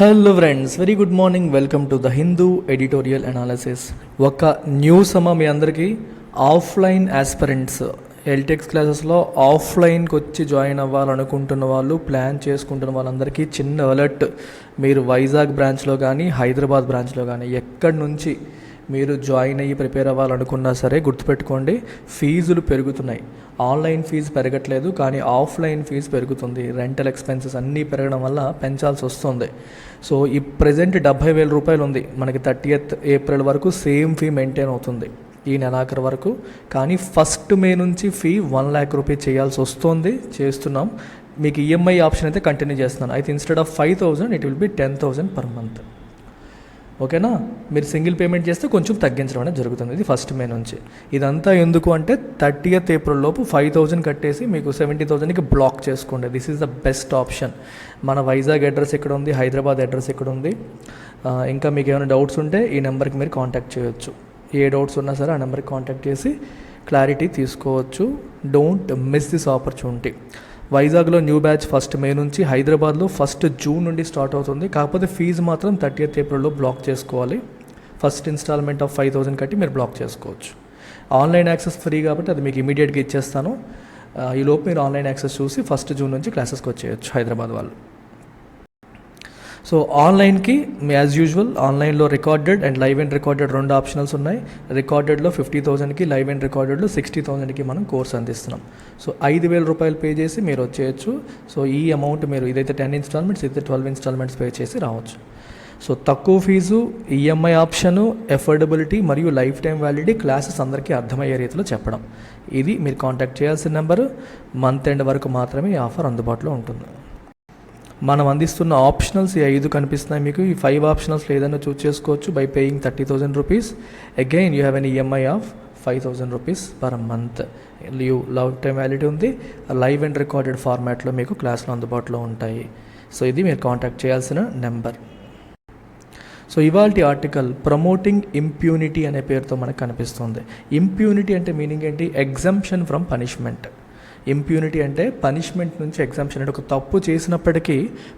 Hello friends, very good morning. Welcome to the Hindu editorial analysis. ఒక news అమ్మ మీ అందరికీ. Offline aspirants ఎల్టెక్స్ క్లాసెస్లో ఆఫ్లైన్కి వచ్చి జాయిన్ అవ్వాలనుకుంటున్న వాళ్ళు, ప్లాన్ చేసుకుంటున్న వాళ్ళందరికీ చిన్న అలర్ట్. మీరు వైజాగ్ బ్రాంచ్లో కానీ హైదరాబాద్ బ్రాంచ్లో కానీ ఎక్కడి నుంచి మీరు జాయిన్ అయ్యి ప్రిపేర్ అవ్వాలనుకున్నా సరే గుర్తుపెట్టుకోండి, ఫీజులు పెరుగుతున్నాయి. ఆన్లైన్ ఫీజు పెరగట్లేదు, కానీ ఆఫ్లైన్ ఫీజు పెరుగుతుంది. రెంటల్ ఎక్స్పెన్సెస్ అన్నీ పెరగడం వల్ల పెంచాల్సి వస్తుంది. సో ఈ ప్రజెంట్ 70,000 రూపాయలు ఉంది మనకి. 30th ఏప్రిల్ వరకు సేమ్ ఫీ మెయింటైన్ అవుతుంది ఈ నెలాఖరు వరకు. కానీ 1st మే నుంచి ఫీ 1 lakh రూపీ చేయాల్సి వస్తుంది, చేస్తున్నాం. మీకు ఈఎంఐ ఆప్షన్ అయితే కంటిన్యూ చేస్తున్నాను. అయితే instead of 5,000 it will be 10,000 per month. ఓకేనా? మీరు సింగిల్ పేమెంట్ చేస్తే కొంచెం తగ్గించడం అనేది జరుగుతుంది. ఇది 1st మే నుంచి. ఇదంతా ఎందుకు అంటే 30th ఏప్రిల్ లోపు 5,000 కట్టేసి మీకు 70,000కి బ్లాక్ చేసుకోండి. This is the best option. మన వైజాగ్ అడ్రస్ ఎక్కడ ఉంది, హైదరాబాద్ అడ్రస్ ఎక్కడ ఉంది, ఇంకా మీకు ఏమైనా డౌట్స్ ఉంటే ఈ నెంబర్కి మీరు కాంటాక్ట్ చేయొచ్చు. ఏ డౌట్స్ ఉన్నా సరే ఆ నెంబర్కి కాంటాక్ట్ చేసి క్లారిటీ తీసుకోవచ్చు. Don't miss this opportunity. వైజాగ్లో న్యూ బ్యాచ్ 1st మే నుంచి, హైదరాబాద్లో 1st జూన్ నుండి స్టార్ట్ అవుతుంది. కాకపోతే ఫీజు మాత్రం 30th ఏప్రిల్లో బ్లాక్ చేసుకోవాలి. ఫస్ట్ ఇన్స్టాల్మెంట్ ఆఫ్ 5,000 కట్టి మీరు బ్లాక్ చేసుకోవచ్చు. ఆన్లైన్ యాక్సెస్ ఫ్రీ కాబట్టి అది మీకు ఇమీడియట్గా ఇచ్చేస్తాను. ఈలోపు మీరు ఆన్లైన్ యాక్సెస్ చూసి 1st జూన్ నుంచి క్లాసెస్కి వచ్చేయచ్చు హైదరాబాద్ వాళ్ళు. సో ఆన్లైన్కి యాజ్ యూజువల్ ఆన్లైన్లో recorded and live and recorded 2 optionals ఉన్నాయి. రికార్డెడ్లో 50,000కి, లైవ్ అండ్ రికార్డెడ్లో 60,000కి మనం కోర్స్ అందిస్తున్నాం. సో 5,000 రూపాయలు పే చేసి మీరు వచ్చేయచ్చు. సో ఈ అమౌంట్ మీరు ఇదైతే 10 ఇన్స్టాల్మెంట్స్, ఇదైతే 12 ఇన్స్టాల్మెంట్స్ పే చేసి రావచ్చు. సో తక్కువ ఫీజు, ఈఎంఐ ఆప్షను, ఎఫోర్డబిలిటీ మరియు లైఫ్ టైం వ్యాలిడిటీ, క్లాసెస్ అందరికీ అర్థమయ్యే రీతిలో చెప్పడం. ఇది మీరు కాంటాక్ట్ చేయాల్సిన నెంబరు. మంత్ ఎండ్ వరకు మాత్రమే ఈ ఆఫర్ అందుబాటులో ఉంటుంది. మనం అందిస్తున్న ఆప్షనల్స్ ఈ 5 కనిపిస్తున్నాయి మీకు. ఈ 5 ఆప్షనల్స్లో ఏదైనా చూస్ చేసుకోవచ్చు by paying 30,000 rupees. Again you have an EMI of 5,000 rupees per month. Life time validity ఉంది. లైవ్ అండ్ రికార్డెడ్ ఫార్మాట్లో మీకు క్లాసులు అందుబాటులో ఉంటాయి. సో ఇది మీరు కాంటాక్ట్ చేయాల్సిన నెంబర్. సో ఇవాల్టి ఆర్టికల్ ప్రమోటింగ్ ఇంప్యూనిటీ అనే పేరుతో మనకు కనిపిస్తుంది. ఇంప్యూనిటీ అంటే మీనింగ్ ఏంటి? Exemption from punishment. ఇంప్యూనిటీ అంటే పనిష్మెంట్ నుంచి ఎగ్జంప్షన్, అంటే ఒక తప్పు చేసినప్పటికీ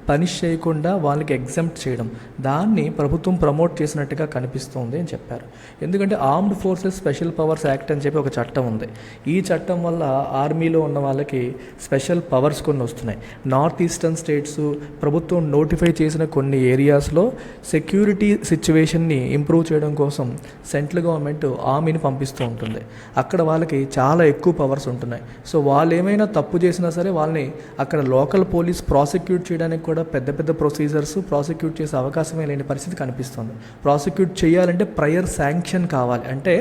పనిష్ చేయకుండా వాళ్ళకి ఎగ్జంప్ట్ చేయడం. దాన్ని ప్రభుత్వం ప్రమోట్ చేసినట్టుగా కనిపిస్తుంది అని చెప్పారు. ఎందుకంటే armed forces special powers act అని చెప్పి ఒక చట్టం ఉంది. ఈ చట్టం వల్ల ఆర్మీలో ఉన్న వాళ్ళకి స్పెషల్ పవర్స్ కొన్ని వస్తున్నాయి. నార్త్ ఈస్టర్న్ స్టేట్స్ ప్రభుత్వం నోటిఫై చేసిన కొన్ని ఏరియాస్లో సెక్యూరిటీ సిచ్యువేషన్ని ఇంప్రూవ్ చేయడం కోసం సెంట్రల్ గవర్నమెంట్ ఆర్మీని పంపిస్తూ ఉంటుంది. అక్కడ వాళ్ళకి చాలా ఎక్కువ పవర్స్ ఉంటున్నాయి. సో వాళ్ళు ఏమైనా తప్పు చేసినా సరే వాళ్ళని అక్కడ లోకల్ పోలీస్ ప్రాసిక్యూట్ చేయడానికి కూడా పెద్ద పెద్ద ప్రొసీజర్స్, ప్రాసిక్యూట్ చేసే అవకాశమే లేని పరిస్థితి కనిపిస్తుంది. ప్రాసిక్యూట్ చేయాలంటే ప్రయర్ శాంక్షన్ కావాలి, అంటే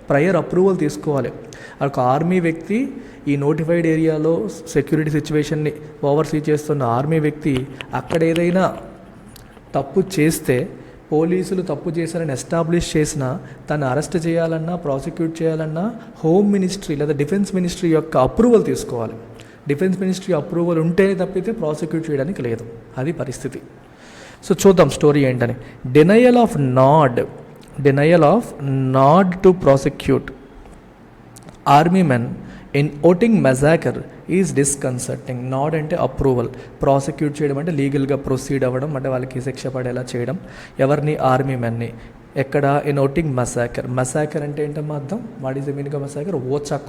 ప్రయర్ అప్రూవల్ తీసుకోవాలి. ఒక ఆర్మీ వ్యక్తి ఈ నోటిఫైడ్ ఏరియాలో సెక్యూరిటీ సిచ్యువేషన్ని ఓవర్సీ చేస్తున్న ఆర్మీ వ్యక్తి అక్కడ ఏదైనా తప్పు చేస్తే, పోలీసులు తప్పు చేశారని ఎస్టాబ్లిష్ చేసినా, తను అరెస్ట్ చేయాలన్నా ప్రాసిక్యూట్ చేయాలన్నా హోమ్ మినిస్ట్రీ లేదా డిఫెన్స్ మినిస్ట్రీ యొక్క అప్రూవల్ తీసుకోవాలి. డిఫెన్స్ మినిస్ట్రీ అప్రూవల్ ఉంటే తప్పితే ప్రాసిక్యూట్ చేయడానికి లేదు. అది పరిస్థితి. సో చూద్దాం స్టోరీ ఏంటని. Denial of nod to prosecute army men in Oting massacre is disconcerting. Nod అంటే అప్రూవల్, ప్రాసిక్యూట్ చేయడం అంటే లీగల్గా ప్రొసీడ్ అవ్వడం, అంటే వాళ్ళకి శిక్ష పడేలా చేయడం. ఎవరిని? ఆర్మీ మెన్ని. ఎక్కడ? ఇన్ ఓటింగ్ మసాకర్ అంటే ఏంటమ్మా అర్థం? What is the meaning of massacre?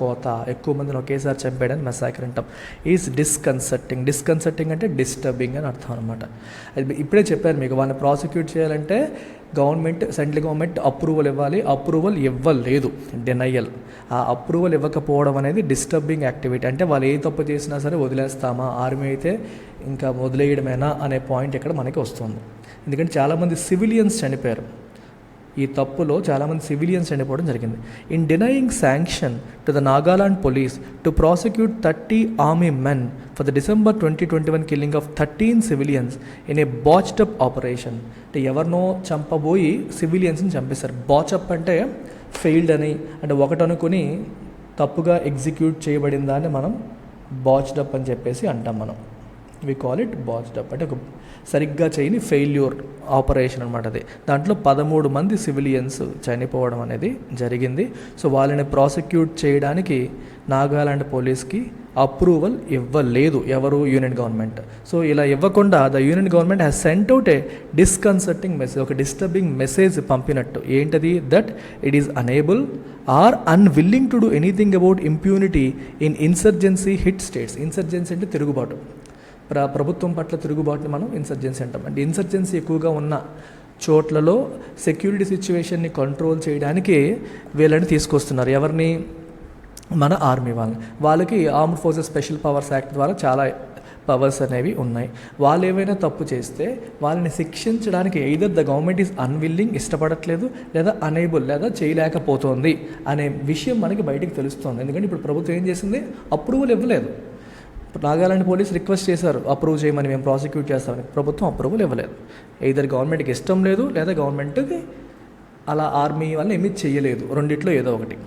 కోత, ఎక్కువ మందిని ఒకేసారి చంపేయడానికి మసాకర్ అంటాం. ఈజ్ డిస్కన్సర్టింగ్ అంటే డిస్టర్బింగ్ అని అర్థం అనమాట. అది ఇప్పుడే చెప్పారు మీకు. వాళ్ళని ప్రాసిక్యూట్ చేయాలంటే సెంట్రల్ గవర్నమెంట్ అప్రూవల్ ఇవ్వాలి. అప్రూవల్ ఇవ్వలేదు, డినయల్. ఆ అప్రూవల్ ఇవ్వకపోవడం అనేది డిస్టర్బింగ్ యాక్టివిటీ. అంటే వాళ్ళు ఏ తప్పు చేసినా సరే వదిలేస్తామా, ఆర్మీ అయితే ఇంకా వదిలేయడమేనా అనే పాయింట్ ఇక్కడ మనకి వస్తుంది. ఎందుకంటే చాలామంది సివిలియన్స్ చనిపోయారు ఈ తప్పులో. చాలామంది సివిలియన్స్ చనిపోవడం జరిగింది. In denying sanction to the Nagaland police to prosecute 30 army men for the December 2021 killing of 13 civilians in a botched up operation. అంటే ఎవరినో చంపబోయి సివిలియన్స్ని చంపేశారు. బాచ్అప్ అంటే ఫెయిల్డ్ అని, అంటే ఒకటి అనుకుని తప్పుగా ఎగ్జిక్యూట్ చేయబడిందా అని మనం బాచ్డ్ అప్ అని చెప్పేసి అంటాం. మనం వి కాల్ ఇట్ బాచ్డ్ అప్. అంటే ఒక సరిగ్గా చేయని ఫెయిల్యూర్ ఆపరేషన్ అనమాట అది. దాంట్లో 13 మంది సివిలియన్స్ చనిపోవడం అనేది జరిగింది. సో వాళ్ళని ప్రాసిక్యూట్ చేయడానికి నాగాలాండ్ పోలీస్కి అప్రూవల్ ఇవ్వలేదు ఎవరు, యూనియన్ గవర్నమెంట్. సో ఇలా ఇవ్వకుండా the union government has sent out a disconcerting message, ఒక డిస్టర్బింగ్ మెసేజ్ పంపినట్టు. ఏంటది? That it is unable or unwilling to do anything about impunity in insurgency hit states. Insurgency అంటే తిరుగుబాటు, ప్రభుత్వం పట్ల తిరుగుబాటుని మనం ఇన్సర్జెన్సీ అంటాం. అంటే ఇన్సర్జెన్సీ ఎక్కువగా ఉన్న చోట్లలో సెక్యూరిటీ సిచ్యువేషన్ని కంట్రోల్ చేయడానికి వీళ్ళని తీసుకొస్తున్నారు. ఎవరిని? మన ఆర్మీ వాళ్ళకి armed forces special powers act ద్వారా చాలా పవర్స్ అనేవి ఉన్నాయి. వాళ్ళు ఏమైనా తప్పు చేస్తే వాళ్ళని శిక్షించడానికి either the government is unwilling, ఇష్టపడట్లేదు, లేదా అనేబుల్, లేదా చేయలేకపోతుంది అనే విషయం మనకి బయటికి తెలుస్తుంది. ఎందుకంటే ఇప్పుడు ప్రభుత్వం ఏం చేసింది? అప్రూవల్ ఇవ్వలేదు. నాగాలాండ్ పోలీస్ రిక్వెస్ట్ చేశారు అప్రూవ్ చేయమని, మేము ప్రాసిక్యూట్ చేస్తామని. ప్రభుత్వం అప్రూవల్ ఇవ్వలేదు. ఎయిదర్ గవర్నమెంట్కి ఇష్టం లేదు, లేదా గవర్నమెంట్కి అలా ఆర్మీ వల్ల ఏమీ చేయలేదు. రెండిట్లో ఏదో ఒకటి.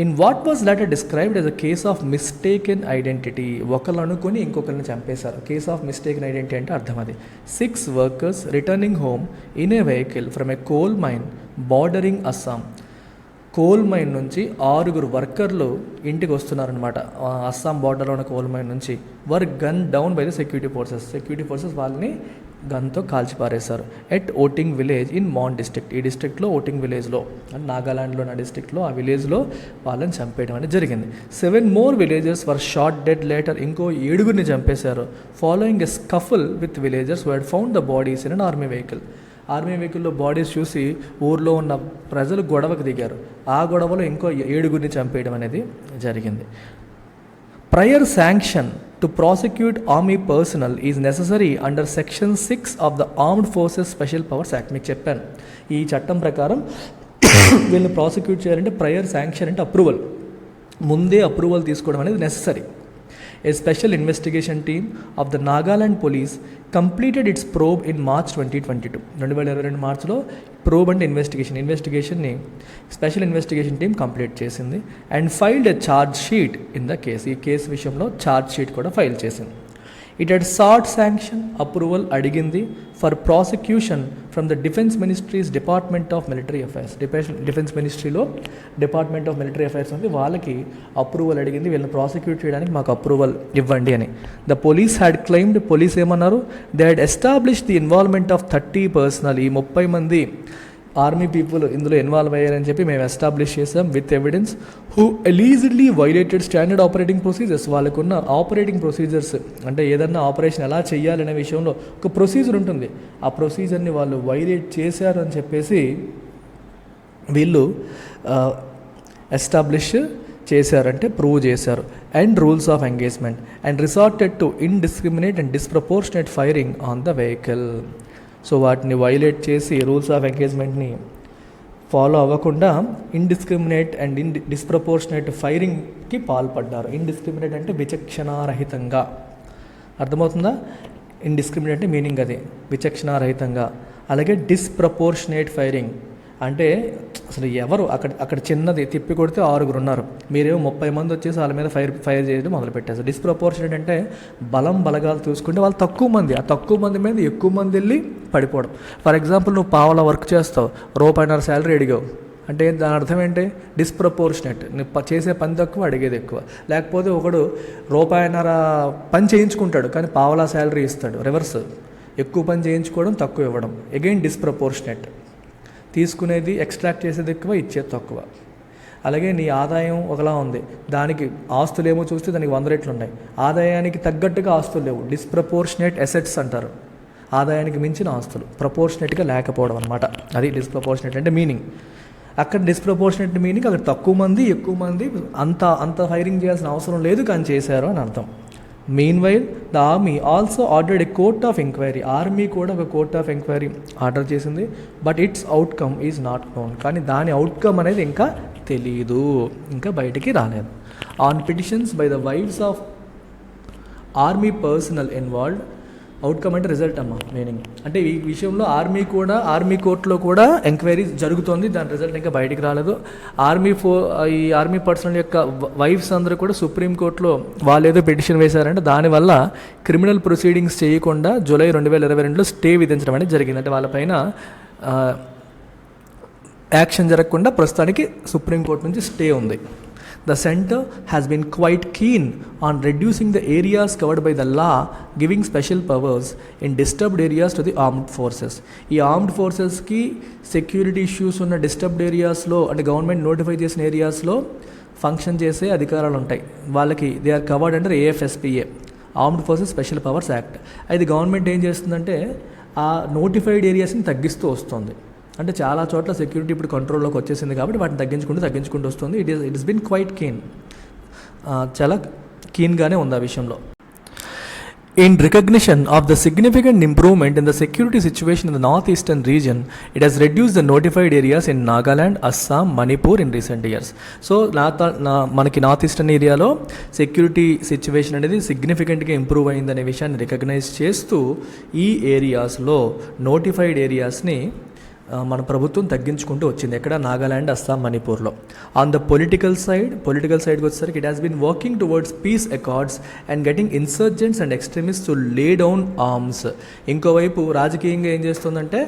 In what was letter described as a case of mistaken identity. ఒకళ్ళు అనుకొని ఇంకొకరిని చంపేశారు. కేస్ ఆఫ్ మిస్టేకెన్ ఐడెంటిటీ అంటే అర్థం అది. 6 workers returning home in a vehicle from a coal mine bordering Assam. Coal mine నుంచి 6 వర్కర్లు ఇంటికి వస్తున్నారనమాట. అస్సాం బార్డర్లో ఉన్న కోల్ మైన్ నుంచి were gun down by the security forces వాళ్ళని గన్తో కాల్చిపారేశారు. At Oting village in Mon district. ఈ డిస్ట్రిక్ట్లో ఓటింగ్ విలేజ్లో, అంటే నాగాలాండ్లో ఉన్న డిస్ట్రిక్ట్లో ఆ విలేజ్లో వాళ్ళని చంపేయడం అనేది జరిగింది. 7 more villagers were shot dead later. ఇంకో 7 చంపేశారు. Following a scuffle with villagers who had found the bodies in an army vehicle. Army వెహికల్లో బాడీస్ చూసి ఊర్లో ఉన్న ప్రజలు గొడవకు దిగారు. ఆ గొడవలో ఇంకో 7 చంపేయడం అనేది జరిగింది. Prior sanction to prosecute army personnel is necessary under section 6 of the Armed Forces Special Powers Act. మీకు చెప్పాను, ఈ చట్టం ప్రకారం వీళ్ళని ప్రాసిక్యూట్ చేయాలంటే ప్రయర్ శాంక్షన్ అంటే అప్రూవల్, ముందే అప్రూవల్ తీసుకోవడం అనేది necessary. A special investigation team of the Nagaland police completed its probe in March 2022. 2022 మార్చ్లో ప్రోబ్ అంటే ఇన్వెస్టిగేషన్ని స్పెషల్ ఇన్వెస్టిగేషన్ టీమ్ కంప్లీట్ చేసింది. And filed a charge sheet in the case. ఈ case విషయంలో ఛార్జ్ షీట్ కూడా file చేసింది. It had sought sanction, approval అడిగింది for prosecution from the defence ministry's department of military affairs. Defence మినిస్ట్రీలో department of military affairs ఉంది, వాళ్ళకి approval అడిగింది వీళ్ళని ప్రాసిక్యూట్ చేయడానికి మాకు అప్రూవల్ ఇవ్వండి అని. The police had claimed, police ఏమన్నారు? They had establish the involvement of 30 personnel. ఈ 30 మంది ఆర్మీ పీపుల్ ఇందులో ఇన్వాల్వ్ అయ్యారని చెప్పి మేము ఎస్టాబ్లిష్ చేసాం with evidence. Who allegedly violated standard operating procedures. వాళ్ళకున్న ఆపరేటింగ్ ప్రొసీజర్స్ అంటే ఏదన్నా ఆపరేషన్ ఎలా చేయాలనే విషయంలో ఒక ప్రొసీజర్ ఉంటుంది, ఆ ప్రొసీజర్ని వాళ్ళు వైలేట్ చేశారు అని చెప్పేసి వీళ్ళు ఎస్టాబ్లిష్ చేశారంటే ప్రూవ్ చేశారు. And rules of engagement and resorted to indiscriminate and disproportionate firing on the vehicle. So వాటిని వైలేట్ చేసి రూల్స్ ఆఫ్ ఎంగేజ్మెంట్ని ఫాలో అవ్వకుండా ఇండిస్క్రిమినేట్ అండ్ డిస్ప్రపోర్షనేట్ ఫైరింగ్కి పాల్పడ్డారు. ఇండిస్క్రిమినేట్ అంటే విచక్షణారహితంగా, అర్థమవుతుందా? ఇండిస్క్రిమినేట్ అంటే మీనింగ్ అది, విచక్షణారహితంగా. అలాగే డిస్ప్రపోర్షనేట్ ఫైరింగ్ అంటే అసలు ఎవరు అక్కడ చిన్నది తిప్పి కొడితే 6 ఉన్నారు, మీరేమో 30 మంది వచ్చేసి వాళ్ళ మీద ఫైర్ చేయడం మొదలుపెట్టారు. డిస్ప్రపోర్షనేట్ అంటే బలగాలు చూసుకుంటే వాళ్ళు తక్కువ మంది, ఆ తక్కువ మంది మీద ఎక్కువ మంది వెళ్ళి పడిపోవడం. ఫర్ ఎగ్జాంపుల్ నువ్వు పావలా వర్క్ చేస్తావు, ₹1.5 శాలరీ అడిగావు అంటే దాని అర్థం ఏంటి? డిస్ప్రపోర్షనేట్. నువ్వు చేసే పని తక్కువ, అడిగేది ఎక్కువ. లేకపోతే ఒకడు ₹1.5 పని చేయించుకుంటాడు కానీ పావలా శాలరీ ఇస్తాడు, రివర్స్. ఎక్కువ పని చేయించుకోవడం, తక్కువ ఇవ్వడం, అగైన్ డిస్ప్రపోర్షనేట్. తీసుకునేది ఎక్స్ట్రాక్ట్ చేసేది ఎక్కువ, ఇచ్చేది తక్కువ. అలాగే నీ ఆదాయం ఒకలా ఉంది, దానికి ఆస్తులేమో చూస్తే దానికి 100 రెట్లు ఉన్నాయి, ఆదాయానికి తగ్గట్టుగా ఆస్తులు లేవు, డిస్ప్రపోర్షనేట్ అసెట్స్ అంటారు. ఆదాయానికి మించిన ఆస్తులు ప్రపోర్షనేట్గా లేకపోవడం అనమాట, అది డిస్ప్రపోర్షనేట్ అంటే మీనింగ్. అక్కడ డిస్ప్రపోర్షనేట్ మీనింగ్ అక్కడ తక్కువ మంది ఎక్కువ మంది అంత ఫైరింగ్ చేయాల్సిన అవసరం లేదు కానీ చేశారు అని అర్థం. Meanwhile the army also ordered a court of enquiry. Army కూడా ఒక కోర్ట్ ఆఫ్ ఎంక్వైరీ ఆర్డర్ చేసింది. But its outcome is not known. కానీ దాని అవుట్కమ్ అనేది ఇంకా తెలీదు, ఇంకా బయటికి రాలేదు. On petitions by the wives of army personnel involved outcome అంటే రిజల్ట్ అమ్మ మీనింగ్. అంటే ఈ విషయంలో ఆర్మీ కోర్టులో కూడా ఎంక్వైరీ జరుగుతోంది, దాని రిజల్ట్ ఇంకా బయటికి రాలేదు. ఈ ఆర్మీ పర్సనల్ యొక్క వైఫ్స్ అందరూ కూడా సుప్రీంకోర్టులో వాళ్ళు ఏదో పిటిషన్ వేశారంటే దానివల్ల క్రిమినల్ ప్రొసీడింగ్స్ చేయకుండా జూలై 2022లో స్టే విధించడం అనేది జరిగింది. అంటే వాళ్ళపైన యాక్షన్ జరగకుండా ప్రస్తుతానికి సుప్రీంకోర్టు నుంచి స్టే ఉంది. The center has been quite keen on reducing the areas covered by the law, giving special powers in disturbed areas to the armed forces. ఈ ఆర్మ్డ్ ఫోర్సెస్కి సెక్యూరిటీ ఇష్యూస్ ఉన్న డిస్టర్బ్డ్ ఏరియాస్లో అంటే government notify చేసిన ఏరియాస్లో function చేసే అధికారాలు ఉంటాయి వాళ్ళకి. They are covered under AFSPA, armed forces special powers act. అయితే గవర్నమెంట్ ఏం చేస్తుందంటే ఆ నోటిఫైడ్ ఏరియాస్ని తగ్గిస్తూ వస్తుంది. అంటే చాలా చోట్ల సెక్యూరిటీ ఇప్పుడు కంట్రోల్లోకి వచ్చేసింది కాబట్టి వాటిని తగ్గించుకుంటూ వస్తుంది. It is been quite keen, చాలా కీన్గానే ఉంది ఆ విషయంలో. In recognition of the significant improvement in the security situation in the northeastern region, it has reduced the notified areas in Nagaland, Assam, Manipur in recent years. So, మనకి north eastern ఏరియాలో security situation అనేది సిగ్నిఫికెంట్గా improve అయిందనే విషయాన్ని recognise చేస్తూ ఈ ఏరియాస్లో notified ఏరియాస్ని మన ప్రభుత్వం తగ్గించుకుంటూ వచ్చింది. ఎక్కడ? నాగాలాండ్, అస్సాం, మణిపూర్లో. ఆన్ ద పొలిటికల్ సైడ్కి వచ్చేసరికి it has been working towards peace accords and getting insurgents and extremist to lay down arms. ఇంకోవైపు రాజకీయంగా ఏం చేస్తుందంటే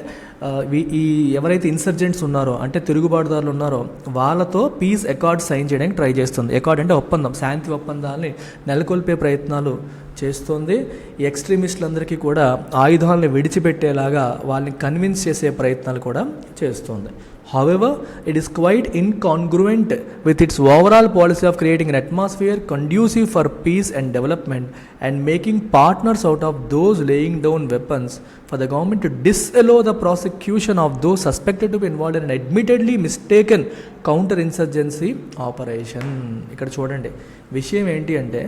ఈ ఎవరైతే ఇన్సర్జెంట్స్ ఉన్నారో అంటే తిరుగుబాటుదారులు ఉన్నారో వాళ్ళతో పీస్ అకార్డ్ సైన్ చేయడానికి ట్రై చేస్తుంది. అకార్డ్ అంటే ఒప్పందం, శాంతి ఒప్పందాలని నెలకొల్పే ప్రయత్నాలు చేస్తుంది. ఈ ఎక్స్ట్రీమిస్టులందరికీ కూడా ఆయుధాలను విడిచిపెట్టేలాగా వాళ్ళని కన్విన్స్ చేసే ప్రయత్నాలు కూడా చేస్తుంది. However, it is quite incongruent with its overall policy of creating an atmosphere conducive for peace and development and making partners out of those laying down weapons for the government to disallow the prosecution of those suspected to be involved in an admittedly mistaken counter-insurgency operation. ఇక్కడ చూడండి విషయం ఏంటి అంటే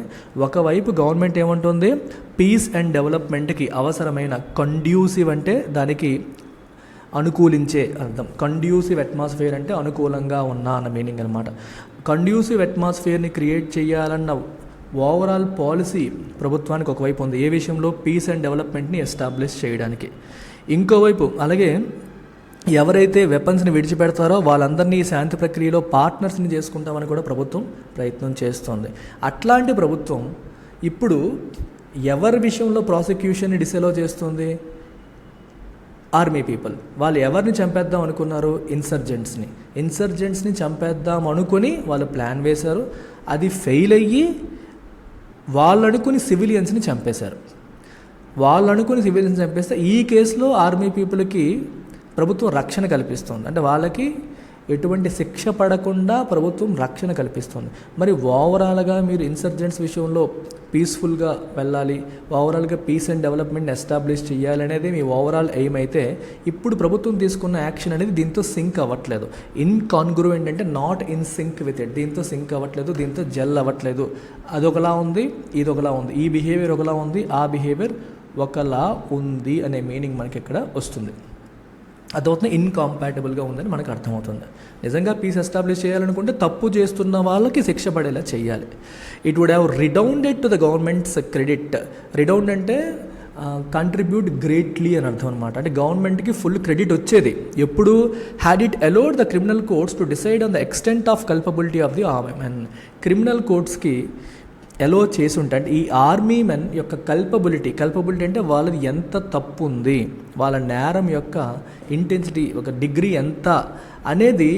ఒకవైపు government ఏమంటుంది, piece and డెవలప్మెంట్కి అవసరమైన conducive అంటే దానికి అనుకూలించే అర్థం. కండ్యూసివ్ అట్మాస్ఫియర్ అంటే అనుకూలంగా ఉన్నా అన్న మీనింగ్ అనమాట. కండ్యూసివ్ అట్మాస్ఫియర్ని క్రియేట్ చేయాలన్న ఓవరాల్ పాలసీ ప్రభుత్వానికి ఒకవైపు ఉంది. ఏ విషయంలో? పీస్ అండ్ డెవలప్మెంట్ని ఎస్టాబ్లిష్ చేయడానికి. ఇంకోవైపు అలాగే ఎవరైతే వెపన్స్ని విడిచిపెడతారో వాళ్ళందరినీ శాంతి ప్రక్రియలో పార్ట్నర్స్ని చేసుకుంటామని కూడా ప్రభుత్వం ప్రయత్నం చేస్తోంది. అట్లాంటి ప్రభుత్వం ఇప్పుడు ఎవరి విషయంలో ప్రాసిక్యూషన్ని డిసెలో చేస్తుంది? Army people. వాళ్ళు ఎవరిని చంపేద్దాం అనుకున్నారు? ఇన్సర్జెంట్స్ని చంపేద్దాం అనుకుని వాళ్ళు ప్లాన్ వేశారు. అది ఫెయిల్ అయ్యి వాళ్ళు అనుకుని సివిలియన్స్ని చంపేశారు. చంపేస్తే ఈ కేసులో ఆర్మీ పీపుల్కి ప్రభుత్వం రక్షణ కల్పిస్తుంది. అంటే వాళ్ళకి ఎటువంటి శిక్ష పడకుండా ప్రభుత్వం రక్షణ కల్పిస్తుంది. మరి ఓవరాల్గా మీరు ఇన్సర్జెంట్స్ విషయంలో పీస్ఫుల్గా వెళ్ళాలి, ఓవరాల్గా పీస్ అండ్ డెవలప్మెంట్ ఎస్టాబ్లిష్ చేయాలనేది మీ ఓవరాల్ ఎయిమ్ అయితే ఇప్పుడు ప్రభుత్వం తీసుకున్న యాక్షన్ అనేది దీంతో సింక్ అవ్వట్లేదు. ఇన్కాన్గ్రూయెంట్ అంటే not in sync with it. దీంతో సింక్ అవ్వట్లేదు, దీంతో జెల్ అవ్వట్లేదు. అదొకలా ఉంది, ఇదొకలా ఉంది. ఈ బిహేవియర్ ఒకలా ఉంది, ఆ బిహేవియర్ ఒకలా ఉంది అనే మీనింగ్ మనకి ఇక్కడ వస్తుంది. అదవుతుంది ఇన్కాంపాటబుల్గా ఉందని మనకు అర్థమవుతుంది. నిజంగా పీస్ ఎస్టాబ్లిష్ చేయాలనుకుంటే తప్పు చేస్తున్న వాళ్ళకి శిక్ష పడేలా చేయాలి. It would have redounded to the government's credit. Redound అంటే కంట్రిబ్యూట్ గ్రేట్లీ అని అర్థం అనమాట. అంటే గవర్నమెంట్కి ఫుల్ క్రెడిట్ వచ్చేది ఎప్పుడు? Had it allowed the criminal courts to decide on the extent of culpability of the army men. Criminal కోర్ట్స్కి allow చేసి ఉంటే అంటే ఈ ఆర్మీ మెన్ యొక్క కల్పబిలిటీ అంటే వాళ్ళది ఎంత తప్పు ఉంది, వాళ్ళ నేరం యొక్క ఇంటెన్సిటీ ఒక డిగ్రీ ఎంత అనేది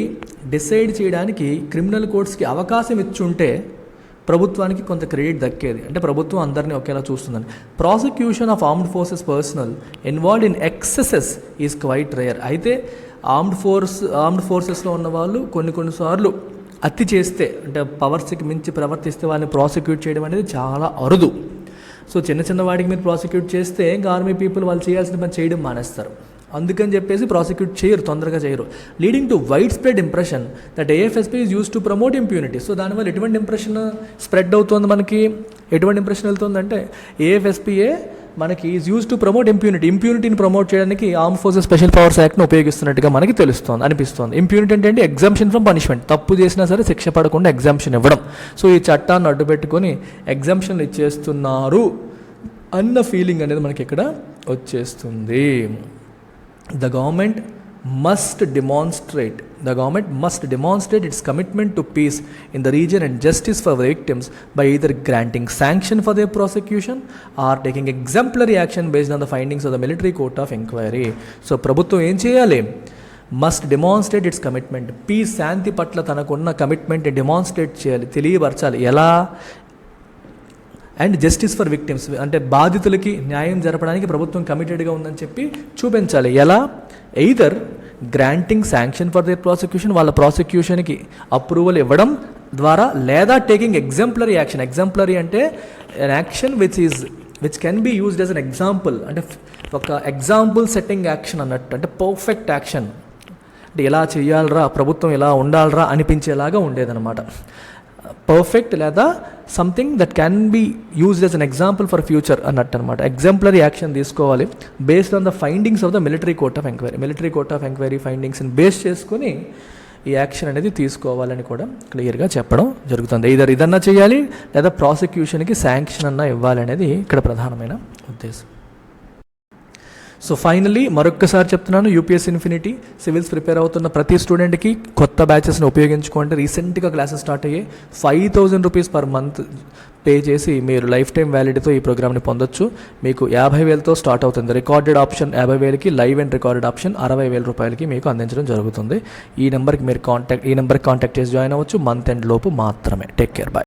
డిసైడ్ చేయడానికి క్రిమినల్ కోర్ట్స్కి అవకాశం ఇచ్చుంటే ప్రభుత్వానికి కొంత క్రెడిట్ దక్కేది. అంటే ప్రభుత్వం అందరినీ ఒకేలా చూస్తుందని. Prosecution of armed forces personnel involved in excesses is quite rare. అయితే ఆర్మ్డ్ ఫోర్సెస్లో ఉన్న వాళ్ళు కొన్నిసార్లు అతి చేస్తే అంటే పవర్స్కి మించి ప్రవర్తిస్తే వాళ్ళని ప్రాసిక్యూట్ చేయడం అనేది చాలా అరుదు. సో చిన్న వాడికి మీరు ప్రాసిక్యూట్ చేస్తే ఇంకా ఆర్మీ పీపుల్ వాళ్ళు చేయాల్సిన పని చేయడం మానేస్తారు. అందుకని చెప్పేసి ప్రాసిక్యూట్ తొందరగా చేయరు. Leading to widespread impression that AFSP is use to promote impunity. So దానివల్ల ఎటువంటి ఇంప్రెషన్ స్ప్రెడ్ అవుతుంది మనకి? ఎటువంటి ఇంప్రెషన్ వెళ్తుందంటే AFSPA మనకి ఈజ్ యూస్ టు ప్రమోట్ ఇంప్యూనిటీని ప్రమోట్ చేయడానికి ఆర్మ్ ఫోర్సెస్ స్పెషల్ పవర్స్ యాక్ట్ను ఉపయోగిస్తున్నట్టుగా మనకి అనిపిస్తుంది. ఇంప్యూనిటీ అంటే ఎగ్జామ్షన్ ఫ్రమ్ పనిష్మెంట్. తప్పు చేసినా సరే శిక్ష పడకుండా ఎగ్జామ్షన్ ఇవ్వడం. సో ఈ చట్టాన్ని అడ్డుపెట్టుకొని ఎగ్జామ్షన్లు ఇచ్చేస్తున్నారు అన్న ఫీలింగ్ అనేది మనకి ఇక్కడ వచ్చేస్తుంది. The government must demonstrate its commitment to peace in the region and justice for the victims by either granting sanction for their prosecution or taking exemplary action based on the findings of the military court of inquiry. So ప్రభుత్వం ఏం చేయాలి? Must demonstrate its commitment, peace శాంతి పట్ల తనకున్న commitment demonstrate చేయాలి, తెలియపరచాలి. ఎలా? And justice for victims, అంటే బాధితులకి న్యాయం జరపడానికి ప్రభుత్వం కమిటెడ్గా ఉందని చెప్పి చూపించాలి. ఎలా? Either granting sanction for their prosecution, వాళ్ళ ప్రాసిక్యూషన్కి అప్రూవల్ ఇవ్వడం ద్వారా, లేదా టేకింగ్ ఎగ్జాంపులరీ యాక్షన్. ఎగ్జాంపులరీ అంటే action which can be used as an example, అంటే ఒక ఎగ్జాంపుల్ సెట్టింగ్ యాక్షన్ అన్నట్టు, అంటే పర్ఫెక్ట్ యాక్షన్, అంటే ఎలా చేయాలరా, ప్రభుత్వం ఎలా ఉండాలరా అనిపించేలాగా ఉండేదన్నమాట. పర్ఫెక్ట్ లేదా something that can be used as an example for future అన్నట్టు అనమాట. ఎగ్జాంపులరీ యాక్షన్ తీసుకోవాలి based on the findings of the military court of inquiry. Military court of inquiry ఫైండింగ్స్ని బేస్ చేసుకొని ఈ యాక్షన్ అనేది తీసుకోవాలని కూడా క్లియర్గా చెప్పడం జరుగుతుంది. ఇదన్నా చేయాలి, లేదా ప్రాసిక్యూషన్కి శాంక్షన్ అన్నా ఇవ్వాలనేది ఇక్కడ ప్రధానమైన ఉద్దేశం. సో ఫైనల్లీ మరొక్కసారి చెప్తున్నాను, యూపీఎస్సీ ఇన్ఫినిటీ సివిల్స్ ప్రిపేర్ అవుతున్న ప్రతి స్టూడెంట్కి కొత్త బ్యాచెస్ని ఉపయోగించుకోండి. రీసెంట్గా క్లాసెస్ స్టార్ట్ అయ్యాయి. 5,000 రూపీస్ పర్ మంత్ పే చేసి మీరు లైఫ్ టైం వ్యాలిడీతో ఈ ప్రోగ్రామ్ని పొందొచ్చు. మీకు 50,000తో స్టార్ట్ అవుతుంది. రికార్డెడ్ ఆప్షన్ 50,000కి, లైవ్ అండ్ రికార్డెడ్ ఆప్షన్ 60,000 రూపాయలకి మీకు అందించడం జరుగుతుంది. ఈ నెంబర్కి కాంటాక్ట్ చేసి జాయిన్ అవ్వచ్చు. మంత్ ఎండ్ లోపు మాత్రమే. Take care, bye.